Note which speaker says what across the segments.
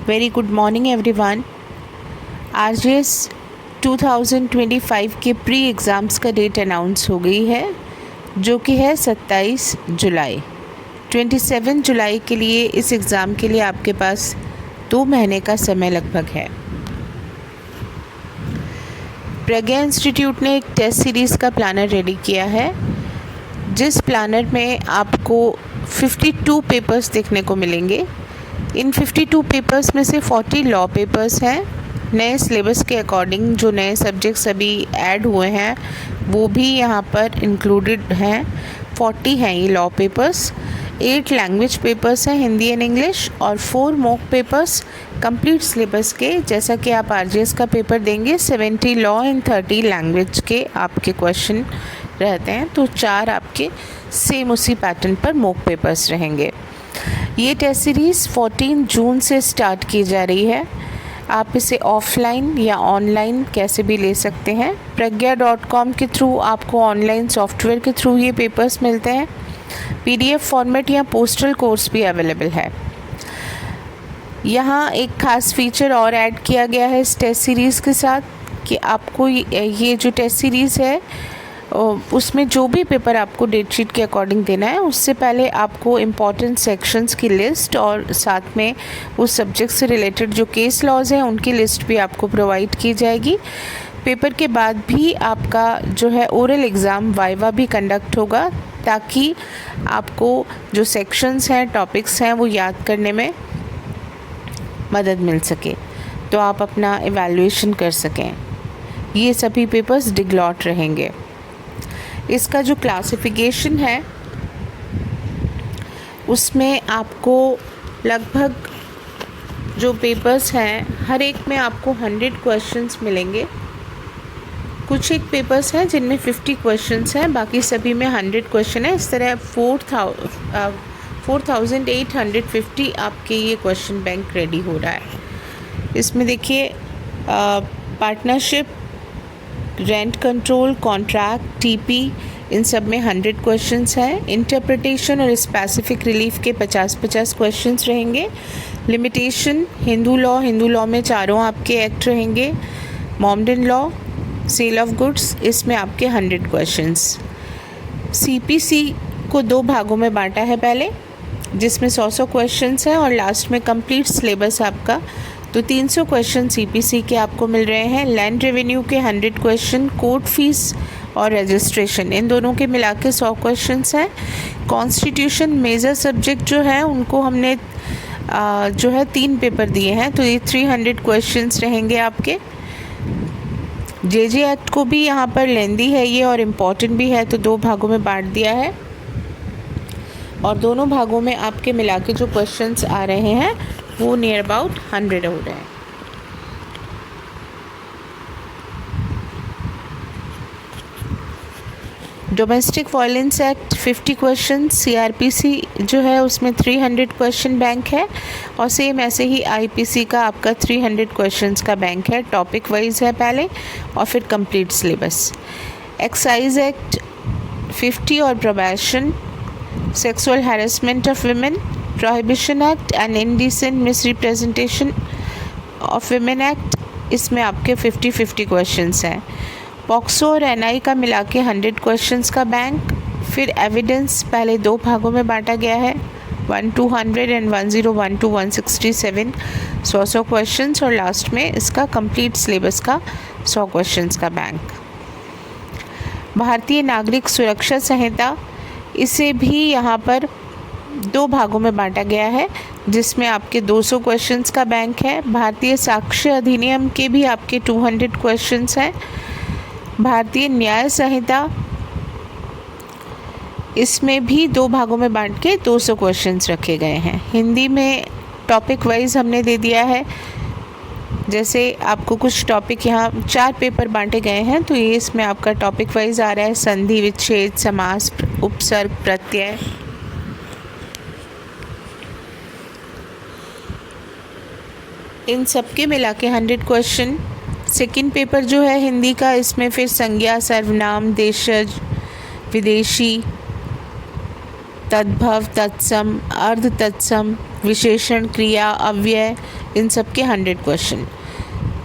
Speaker 1: Very good morning everyone. RJS 2025 के pre exams का date announce हो गई है, जो कि है 27 जुलाई। 27 जुलाई के लिए इस एग्ज़ाम के लिए आपके पास 2 महीने का समय लगभग है। प्रज्ञा इंस्टीट्यूट ने एक टेस्ट सीरीज़ का प्लानर रेडी किया है, जिस प्लानर में आपको 52 पेपर्स देखने को मिलेंगे। इन 52 पेपर्स में से 40 लॉ पेपर्स हैं। नए सिलेबस के अकॉर्डिंग जो नए सब्जेक्ट्स अभी ऐड हुए हैं वो भी यहाँ पर इंक्लूडेड हैं। 40 हैं ये लॉ पेपर्स। 8 लैंग्वेज पेपर्स हैं, हिंदी एंड इंग्लिश, और 4 मॉक पेपर्स कंप्लीट सिलेबस के। जैसा कि आप आरजेएस का पेपर देंगे 70 लॉ एंड 30 लैंग्वेज के आपके क्वेश्चन रहते हैं, तो 4 आपके सेम उसी पैटर्न पर मॉक पेपर्स रहेंगे। ये टेस्ट सीरीज़ 14 जून से स्टार्ट की जा रही है। आप इसे ऑफलाइन या ऑनलाइन कैसे भी ले सकते हैं। pragya.com के थ्रू आपको ऑनलाइन सॉफ्टवेयर के थ्रू ये पेपर्स मिलते हैं। पीडीएफ फॉर्मेट या पोस्टल कोर्स भी अवेलेबल है। यहाँ एक ख़ास फीचर और ऐड किया गया है इस टेस्ट सीरीज़ के साथ कि आपको ये जो टेस्ट सीरीज़ है उसमें जो भी पेपर आपको डेट शीट के अकॉर्डिंग देना है, उससे पहले आपको इम्पॉर्टेंट सेक्शंस की लिस्ट और साथ में उस सब्जेक्ट से रिलेटेड जो केस लॉज हैं उनकी लिस्ट भी आपको प्रोवाइड की जाएगी। पेपर के बाद भी आपका जो है ओरल एग्ज़ाम वाइवा भी कंडक्ट होगा, ताकि आपको जो सेक्शंस हैं, टॉपिक्स हैं, वो याद करने में मदद मिल सके, तो आप अपना इवैल्यूएशन कर सकें। ये सभी पेपर्स डिग्लॉट रहेंगे। इसका जो क्लासिफिकेशन है उसमें आपको लगभग जो पेपर्स हैं हर एक में आपको 100 क्वेश्चंस मिलेंगे। कुछ एक पेपर्स हैं जिनमें 50 क्वेश्चंस हैं, बाकी सभी में 100 क्वेश्चन है। इस तरह 4850 आपके ये क्वेश्चन बैंक रेडी हो रहा है। इसमें देखिए partnership, rent control, contract, TP, इन सब में 100 क्वेश्चंस हैं। इंटरप्रिटेशन और स्पेसिफिक रिलीफ के 50-50 क्वेश्चंस रहेंगे। लिमिटेशन, हिंदू लॉ में चारों आपके एक्ट रहेंगे। Mohammedan law, sale of goods, इसमें आपके 100 क्वेश्चंस। सीपीसी को 2 भागों में बांटा है पहले, जिसमें 100 क्वेश्चंस हैं, और लास्ट में कंप्लीट सिलेबस आपका, तो 300 क्वेश्चन सीपीसी के आपको मिल रहे हैं। लैंड रेवेन्यू के 100 क्वेश्चन, कोर्ट फीस और रजिस्ट्रेशन, इन दोनों के मिला के 100 क्वेश्चंस हैं। कॉन्स्टिट्यूशन मेजर सब्जेक्ट जो है उनको हमने जो है 3 पेपर दिए हैं, तो ये 300 क्वेश्चंस रहेंगे आपके। जेजे एक्ट को भी यहाँ पर लेंदी है ये और इम्पॉर्टेंट भी है, तो 2 भागों में बांट दिया है, और दोनों भागों में आपके मिला के जो क्वेश्चंस आ रहे हैं वो नियर अबाउट 100 हो रहे हैं। Domestic violence act 50 question, CrPC जो है उसमें 300 क्वेश्चन बैंक है, और सेम ऐसे ही आईपीसी का आपका 300 क्वेश्चंस का बैंक है। टॉपिक वाइज है पहले और फिर कंप्लीट सिलेबस। एक्साइज एक्ट 50 और probation, sexual harassment of women, prohibition act and indecent misrepresentation of women act, इसमें आपके 50-50 क्वेश्चंस हैं। पॉक्सो और एनआई का मिला के 100 क्वेश्चंस का बैंक। फिर एविडेंस पहले 2 भागों में बांटा गया है, 1-100 एंड 101-167, 100 क्वेश्चंस, और लास्ट में इसका कंप्लीट सिलेबस का 100 क्वेश्चंस का बैंक। भारतीय नागरिक सुरक्षा संहिता, इसे भी यहाँ पर 2 भागों में बांटा गया है, जिसमें आपके 200 क्वेश्चंस का बैंक है। भारतीय साक्ष्य अधिनियम के भी आपके 200 क्वेश्चंस हैं। भारतीय न्याय संहिता, इसमें भी 2 भागों में बांट के 200 क्वेश्चंस रखे गए हैं। हिंदी में टॉपिक वाइज हमने दे दिया है, जैसे आपको कुछ टॉपिक यहाँ 4 पेपर बांटे गए हैं, तो ये इसमें आपका टॉपिक वाइज आ रहा है। संधि, विच्छेद, समास, उपसर्ग, प्रत्यय। इन सब के मिला के 100 क्वेश्चन। सेकंड पेपर जो है हिंदी का, इसमें फिर संज्ञा, सर्वनाम, देशज, विदेशी, तद्भव, तत्सम, अर्ध तत्सम, विशेषण, क्रिया, अव्यय, इन सब के 100 क्वेश्चन।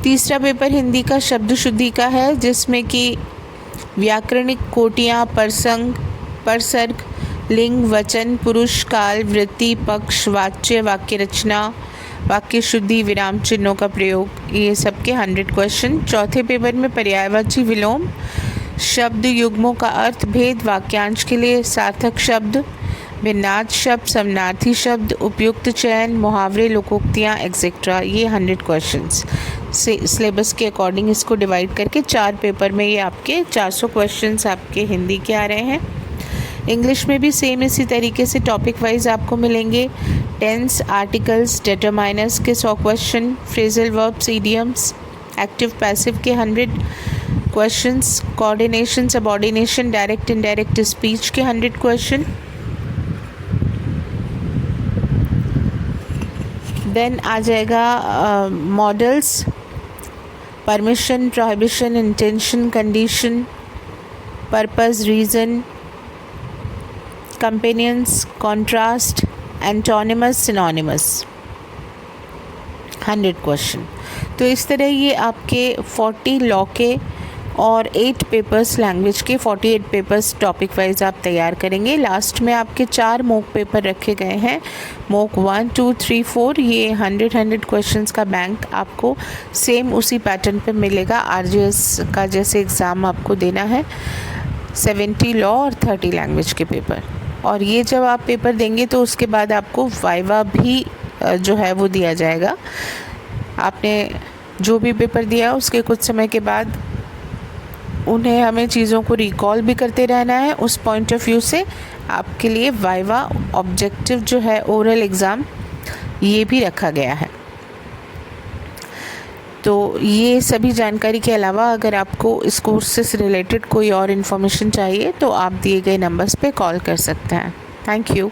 Speaker 1: तीसरा पेपर हिंदी का शब्द शुद्धि का है, जिसमें कि व्याकरणिक कोटियाँ, प्रसंग, परसर्ग, लिंग, वचन, पुरुष, काल, वृत्ति, पक्ष, वाच्य, वाक्य रचना, वाक्य शुद्धि, विराम चिन्हों का प्रयोग, ये सब के 100 क्वेश्चन। चौथे पेपर में पर्यायवाची विलोम, शब्द युग्मों का अर्थ भेद, वाक्यांश के लिए सार्थक शब्द, भिन्नार्थ शब्द, समानार्थी शब्द, उपयुक्त चयन, मुहावरे, लोकोक्तियाँ एक्सेट्रा, ये 100 क्वेश्चंस से सिलेबस के अकॉर्डिंग इसको डिवाइड करके 4 पेपर में ये आपके 400 क्वेश्चंस आपके हिंदी के आ रहे हैं। इंग्लिश में भी सेम इसी तरीके से टॉपिक वाइज आपको मिलेंगे। टेंस, आर्टिकल्स, डिटरमाइनर्स के 100 question, phrasal verbs, idioms, active passive के 100 questions, coordination, subordination, direct indirect speech के 100 क्वेश्चन। देन आ जाएगा modals, permission, prohibition, intention, condition, purpose, reason, companions, contrast, antonyms, synonyms, 100 question. तो इस तरह ये आपके 40 लॉ के और 8 पेपर्स लैंग्वेज के 48 पेपर्स टॉपिक वाइज आप तैयार करेंगे। लास्ट में आपके 4 मॉक पेपर रखे गए हैं, मॉक 1, 2, 3, 4। ये 100 क्वेश्चंस का बैंक आपको सेम उसी पैटर्न पे मिलेगा। आरजीएस का जैसे एग्ज़ाम आपको देना है, 70 लॉ और 30 लैंग्वेज के पेपर। और ये जब आप पेपर देंगे तो उसके बाद आपको वाइवा भी जो है वो दिया जाएगा। आपने जो भी पेपर दिया उसके कुछ समय के बाद उन्हें हमें चीज़ों को रिकॉल भी करते रहना है। उस पॉइंट ऑफ व्यू से आपके लिए वाइवा ऑब्जेक्टिव जो है ओरल एग्ज़ाम ये भी रखा गया है। तो ये सभी जानकारी के अलावा अगर आपको इस कोर्स से रिलेटेड कोई और इन्फॉर्मेशन चाहिए तो आप दिए गए नंबर्स पे कॉल कर सकते हैं। Thank you.